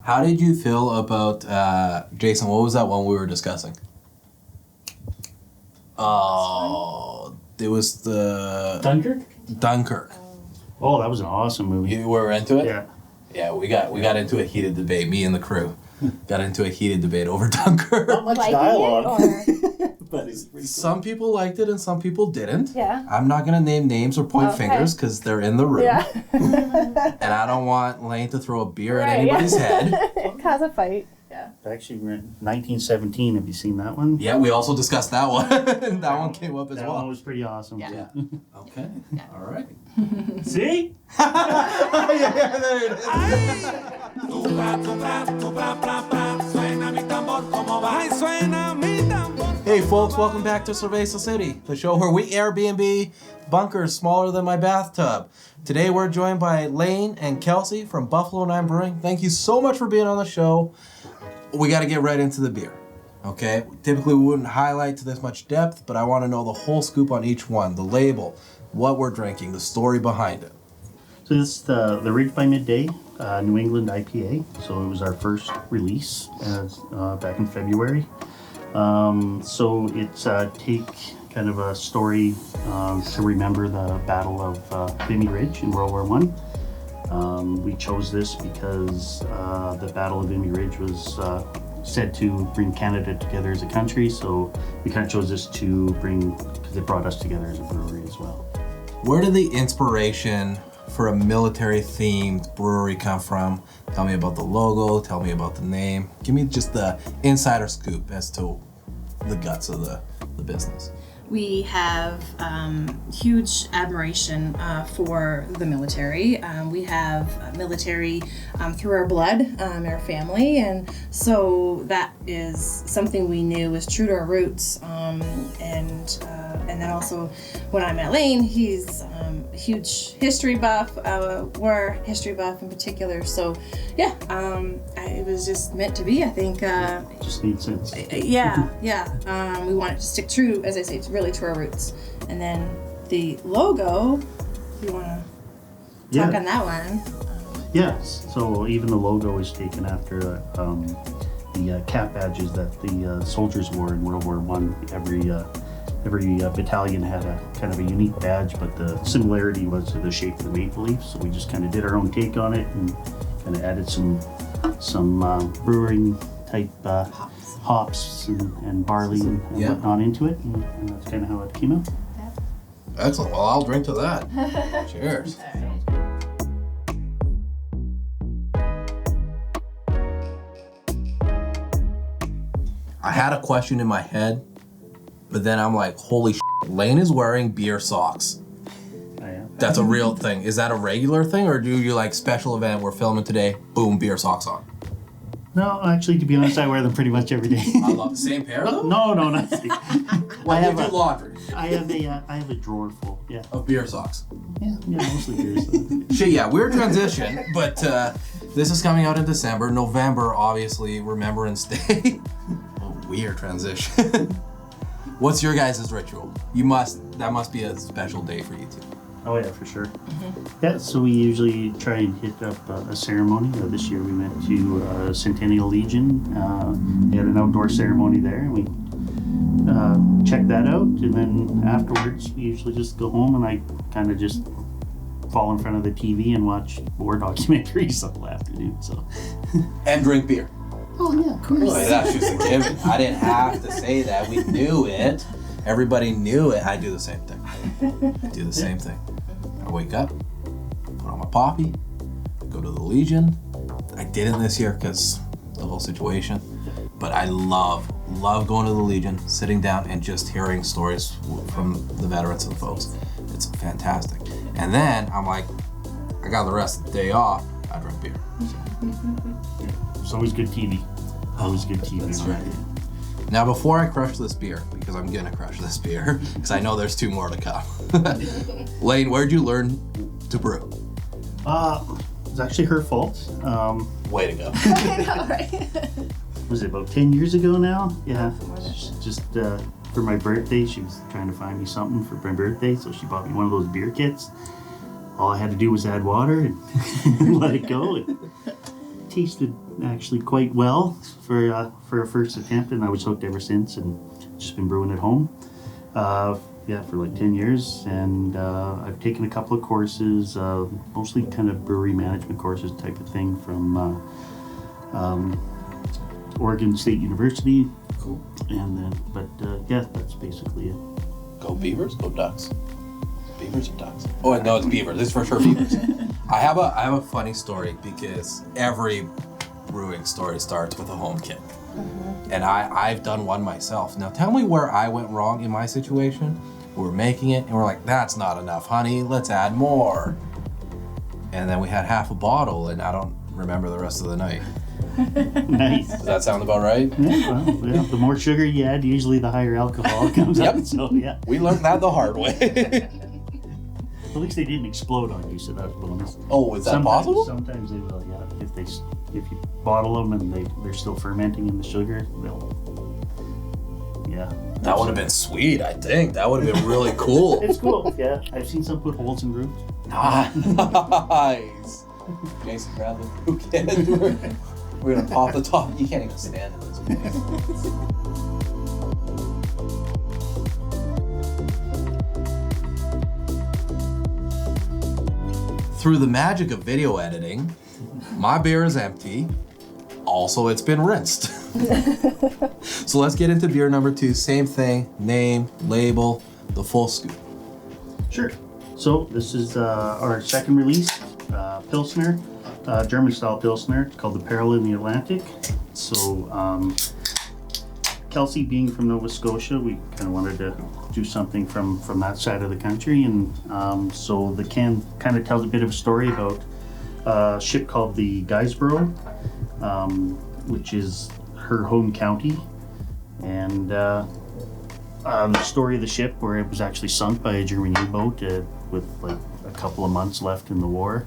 How did you feel about, Jason, what was that one we were discussing? Oh, it was the... Dunkirk. Oh, that was an awesome movie. You were into it? Yeah. Yeah, we got into a heated debate, me and the crew. Got into a heated debate over Dunkirk. Not much dialogue. But it's pretty cool. Some people liked it and some people didn't. Yeah. I'm not going to name names or point fingers because they're in the room. Yeah. And I don't want Lane to throw a beer at anybody's head. Cause a fight. Yeah. Actually, we're in 1917. Have you seen that one? Yeah, we also discussed that one. That one came up as that well. That one was pretty awesome. Yeah. Okay. Yeah. All right. See? Yeah, there it is. Hey folks, welcome back to Cerveza City, the show where we Airbnb bunkers smaller than my bathtub. Today we're joined by Lane and Kelsey from Buffalo 9 Brewing. Thank you so much for being on the show. We got to get right into the beer, okay? Typically we wouldn't highlight to this much depth, but I want to know the whole scoop on each one, the label, what we're drinking, the story behind it. So this is the Ridge by Midday New England IPA. So it was our first release back in February. So it's take kind of a story to remember the Battle of Vimy Ridge in World War I. We chose this because the Battle of Vimy Ridge was said to bring Canada together as a country. So we kind of chose this to bring, because it brought us together as a brewery as well. Where did the inspiration for a military-themed brewery come from? Tell me about the logo, tell me about the name. Give me just the insider scoop as to the guts of the business. We have huge admiration for the military. We have military through our blood, our family, and so that is something we knew was true to our roots. And then also when I met Lane, he's a huge history buff, war history buff in particular. So yeah, it was just meant to be, I think. It just made sense. Yeah. We wanted to stick true, as I say, really to our roots. And then the logo, if you want to talk on that one. Yes, so even the logo is taken after the cap badges that the soldiers wore in World War I. Every battalion had a kind of a unique badge, but the similarity was to the shape of the maple leaf. So we just kind of did our own take on it and kind of added some brewing type hops and barley and whatnot into it, and that's kind of how it came out. Excellent. Well, I'll drink to that. Cheers. I had a question in my head, but then I'm like, holy shit, Lane is wearing beer socks. I am. That's a real thing. Is that a regular thing, or do you like special event, we're filming today, boom, beer socks on? No, actually, to be honest, I wear them pretty much every day. I love the same pair though? No, not Why do you do laundry? I have a drawer full, of beer socks. Yeah, mostly beer socks. Shit, yeah, weird transition, but this is coming out in December. November, obviously, Remembrance Day. Weird transition. What's your guys' ritual? That must be a special day for you two. Oh yeah, for sure. Mm-hmm. Yeah, so we usually try and hit up a ceremony. This year we went to Centennial Legion. They had an outdoor ceremony there, and we checked that out. And then afterwards, we usually just go home, and I kind of just fall in front of the TV and watch war documentaries all afternoon. So. And drink beer. Oh yeah, of course. Boy, that's just a given. I didn't have to say that. We knew it. Everybody knew it. I do the same thing. I wake up, put on my poppy, go to the Legion. I didn't this year because the whole situation, but I love going to the Legion, sitting down and just hearing stories from the veterans and folks. It's fantastic. And then I'm like, I got the rest of the day off. I drink beer. It's always good TV. Always good TV. That's right. Now, before I crush this beer, because I'm gonna crush this beer, because I know there's two more to come. Lane, where'd you learn to brew? It was actually her fault. Way to go. I know, right? Was it about 10 years ago now? Yeah. Just for my birthday, she was trying to find me something for my birthday, so she bought me one of those beer kits. All I had to do was add water and let it go. tasted actually quite well for a first attempt, and I was hooked ever since, and just been brewing at home. For like 10 years, and I've taken a couple of courses, mostly kind of brewery management courses type of thing from Oregon State University. Cool. And then, that's basically it. Go Beavers, go Ducks. Beavers or Ducks? Oh no, it's Beavers. It's for sure Beavers. I have a funny story because every brewing story starts with a home kit. Mm-hmm. And I've done one myself. Now tell me where I went wrong in my situation. We're making it and we're like, that's not enough, honey, let's add more. And then we had half a bottle and I don't remember the rest of the night. Nice. Does that sound about right? Yeah, the more sugar you add, usually the higher alcohol comes out. So yeah. We learned that the hard way. At least they didn't explode on you, so that was a bonus. Oh, is that possible? Sometimes they will, yeah. If you bottle them and they're still fermenting in the sugar, yeah. That would have been sweet, I think. That would have been really cool. It's cool, yeah. I've seen some put holes in roofs. Nice. Jason, grab the brew kit. We're gonna pop the top. You can't even stand in this place. Through the magic of video editing, my beer is empty. Also, it's been rinsed. So let's get into beer number 2. Same thing, name, label, the full scoop. Sure. So this is our second release, Pilsner, German style Pilsner. It's called the Peril in the Atlantic. So Kelsey being from Nova Scotia, we kind of wanted to do something from that side of the country. And so the can kind of tells a bit of a story about a ship called the Guysborough, which is her home county. And the story of the ship where it was actually sunk by a German U-boat with like a couple of months left in the war.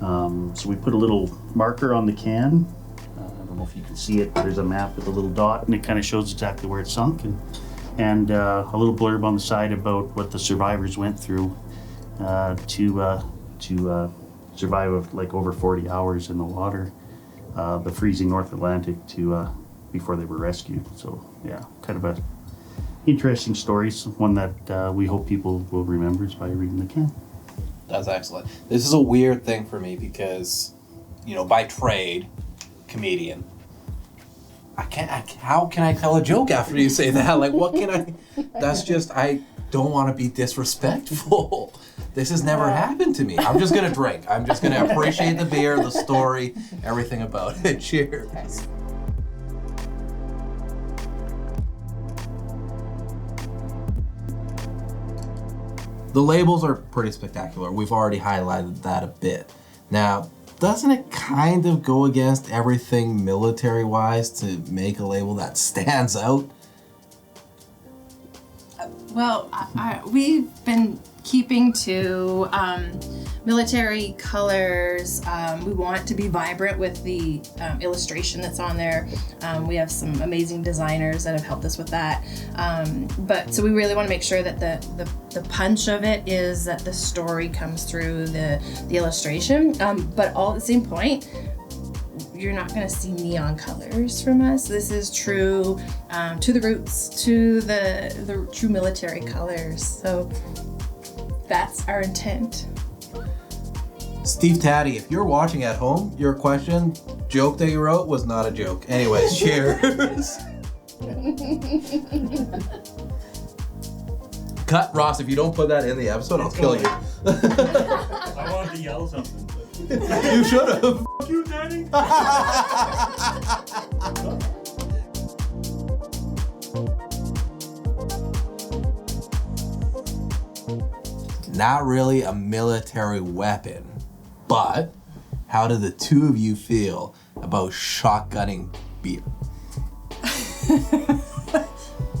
So we put a little marker on the can. I don't know if you can see it, but there's a map with a little dot and it kind of shows exactly where it sunk, and a little blurb on the side about what the survivors went through to survive like over 40 hours in the water, the freezing North Atlantic before they were rescued. So yeah, kind of a interesting story, one that we hope people will remember by reading the can. That's excellent. This is a weird thing for me because, by trade, comedian. How can I tell a joke after you say that? Like, what can I? That's just, I don't want to be disrespectful. This has never happened to me. I'm just gonna drink. I'm just gonna appreciate the beer, the story, everything about it. Cheers. The labels are pretty spectacular. We've already highlighted that a bit. Now, doesn't it kind of go against everything military-wise to make a label that stands out? Well, we've been keeping to military colors. We want to be vibrant with the illustration that's on there. We have some amazing designers that have helped us with that. So we really want to make sure that the punch of it is that the story comes through the illustration. But all at the same point, you're not going to see neon colors from us. This is true to the roots, to the true military colors. So that's our intent. Steve Taddy, if you're watching at home, your joke that you wrote was not a joke. Anyways, cheers. Cut, Ross, if you don't put that in the episode, I'll kill you. I wanted to yell something. You should have. Fuck you, Daddy. Not really a military weapon, but how do the two of you feel about shotgunning beer?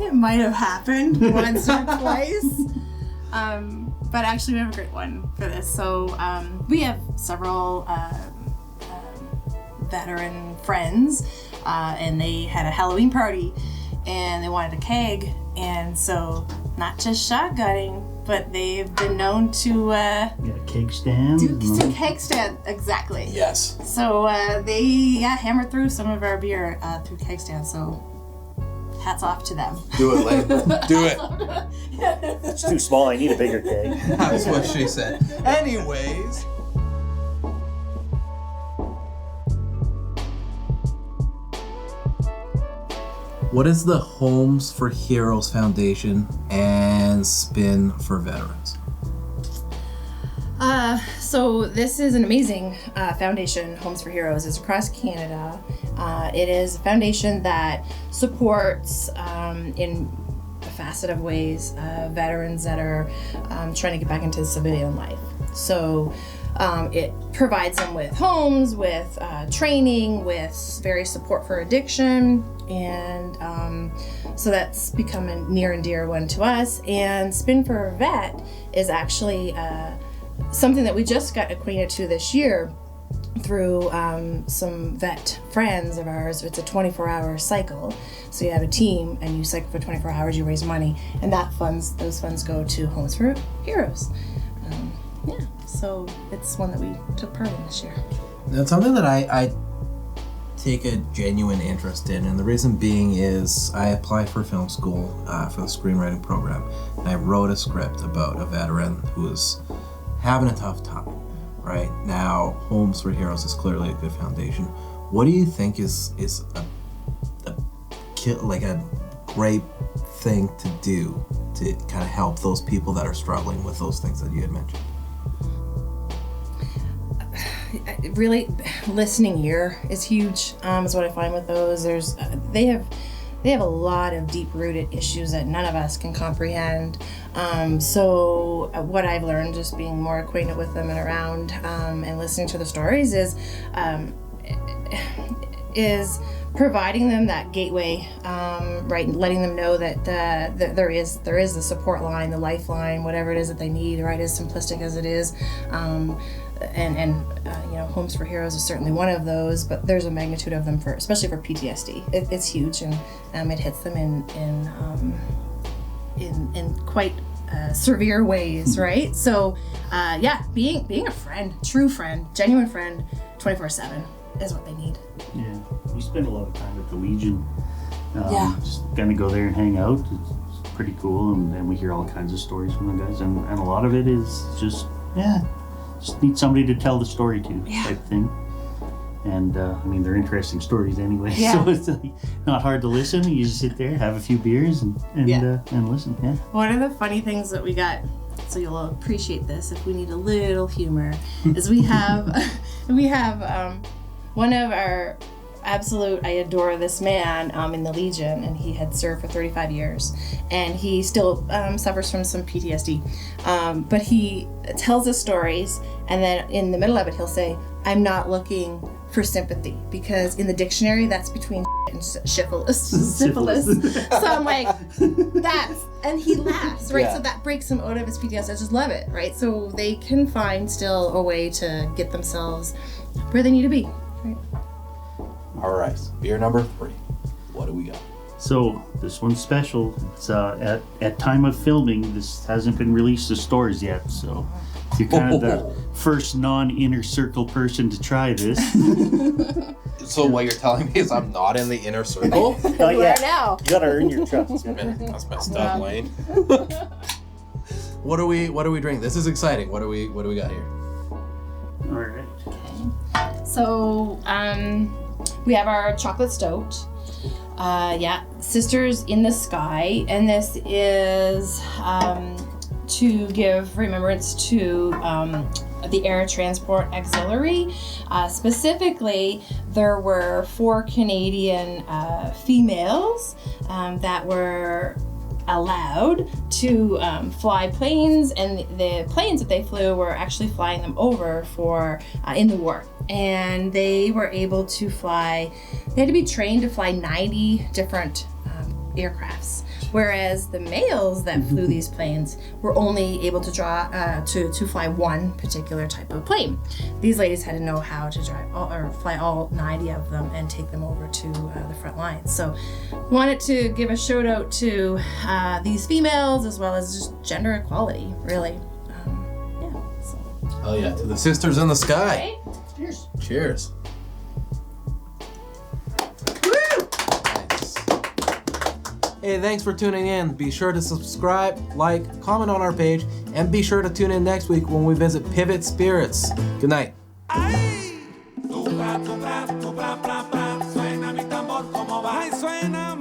It might have happened once or twice. But actually we have a great one for this. So we have several veteran friends and they had a Halloween party and they wanted a keg, and so not just shotgunning, but they've been known to Got a keg stand. do keg stand, exactly. Yes. So they hammered through some of our beer through keg stand. So hats off to them. Do it, Lane. Do it. It's too small. I need a bigger keg. That's what she said. Anyways. What is the Homes for Heroes Foundation and Spin for Veterans? So this is an amazing foundation, Homes for Heroes. It's across Canada. It is a foundation that supports in a facet of ways veterans that are trying to get back into civilian life. So it provides them with homes, with training, with various support for addiction, and so that's become a near and dear one to us. And Spin for a Vet is actually something that we just got acquainted to this year through some vet friends of ours. It's a 24-hour cycle. So you have a team and you cycle for 24 hours, you raise money, and those funds go to Homes for Heroes. So it's one that we took part in this year. It's something that I take a genuine interest in, and the reason being is I applied for film school for the screenwriting program, and I wrote a script about a veteran who was having a tough time. Right now, Homes for Heroes is clearly a good foundation. What do you think is a great thing to do to kind of help those people that are struggling with those things that you had mentioned? Really, listening ear is huge. Is what I find with those. They have a lot of deep-rooted issues that none of us can comprehend. So what I've learned, just being more acquainted with them and around and listening to the stories, is providing them that gateway, right? Letting them know that there is the support line, the lifeline, whatever it is that they need, right? As simplistic as it is. Homes for Heroes is certainly one of those, but there's a magnitude of them especially for PTSD. It's huge, and it hits them in quite severe ways, right? So, being a friend, true friend, genuine friend, 24/7 is what they need. Yeah, we spend a lot of time at the Legion. Just kind of go there and hang out. It's pretty cool, and we hear all kinds of stories from the guys, and a lot of it is just need somebody to tell the story to, type thing. And they're interesting stories anyway, so it's not hard to listen. You just sit there, have a few beers, and listen. Yeah. One of the funny things that we got, so you'll appreciate this if we need a little humor, is we have one of our absolute, I adore this man in the Legion, and he had served for 35 years, and he still suffers from some PTSD, but he tells us stories, and then in the middle of it he'll say, "I'm not looking for sympathy, because in the dictionary that's between and syphilis." So I'm like, and he laughs, right? So that breaks him out of his PTSD. I just love it, right? So they can find still a way to get themselves where they need to be, right? All right, beer number 3. What do we got? So this one's special. It's at time of filming, this hasn't been released to stores yet, so you're kind of the first non-inner circle person to try this. So what you're telling me is I'm not in the inner circle? Not yet. now. You gotta earn your trust. That's messed up, Lane. What do we drink? This is exciting. What do we got here? All right. So we have our chocolate stout. Sisters in the Sky, and this is to give remembrance to the Air Transport Auxiliary. Specifically, there were 4 Canadian females that were allowed to fly planes, and the planes that they flew were actually flying them over for in the war. And they were able to fly, they had to be trained to fly 90 different aircrafts. Whereas the males that flew these planes were only able to to fly one particular type of plane. These ladies had to know how to fly all 90 of them and take them over to the front lines. So wanted to give a shout out to these females as well as just gender equality, really. So. Oh yeah, to the sisters in the sky. Right? Cheers. Cheers. Hey, thanks for tuning in. Be sure to subscribe, like, comment on our page, and be sure to tune in next week when we visit Pivot Spirits. Good night. Ay, tu bra, suena mi tambor como va y suena